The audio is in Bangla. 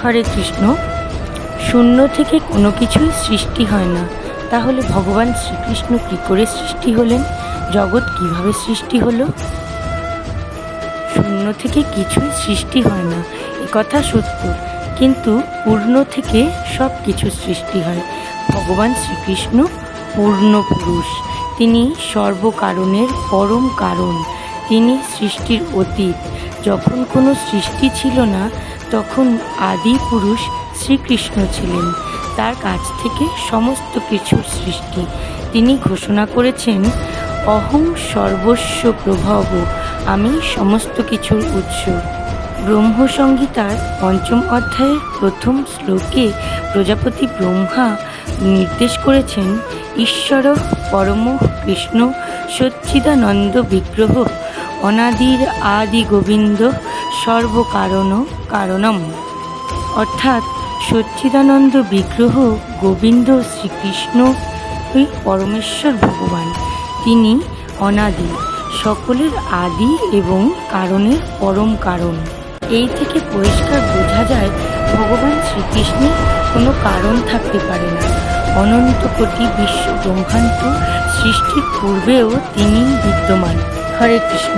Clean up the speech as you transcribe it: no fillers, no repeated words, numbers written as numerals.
হরে কৃষ্ণ। শূন্য থেকে কোনো কিছুই সৃষ্টি হয় না, তাহলে ভগবান শ্রীকৃষ্ণ কী করে সৃষ্টি হলেন? জগৎ কিভাবে সৃষ্টি হলো? শূন্য থেকে কিছুই সৃষ্টি হয় না, একথা সত্য, কিন্তু পূর্ণ থেকে সব কিছু সৃষ্টি হয়। ভগবান শ্রীকৃষ্ণ পূর্ণ পুরুষ, তিনি সর্বকারণের পরম কারণ, তিনি সৃষ্টির অতীত। যখন কোনো সৃষ্টি ছিল না, তখন আদি পুরুষ শ্রীকৃষ্ণ ছিলেন, তার কাছ থেকে সমস্ত কিছুর সৃষ্টি। তিনি ঘোষণা করেছেন, অহং সর্বস্ব প্রভব, আমি সমস্ত কিছুর উৎস। ব্রহ্মসংহিতার ৫ম অধ্যায়ের প্রথম শ্লোকে প্রজাপতি ব্রহ্মা নির্দেশ করেছেন, ঈশ্বর পরম কৃষ্ণ সচ্চিদানন্দ বিগ্রহ অনাদির আদি গোবিন্দ সর্বকারণ কারণম। অর্থাৎ সচ্চিদানন্দ বিগ্রহ গোবিন্দ শ্রীকৃষ্ণই পরমেশ্বর ভগবান। তিনি অনাদি, সকলের আদি এবং কারণের পরম কারণ। এই থেকে পরিষ্কার বোঝা যায়, ভগবান শ্রীকৃষ্ণের কোনো কারণ থাকতে পারে না। অনন্ত কোটি বিশ্ব ব্রহ্মাণ্ড সৃষ্টির পূর্বেও তিনি বিদ্যমান। হরে কৃষ্ণ।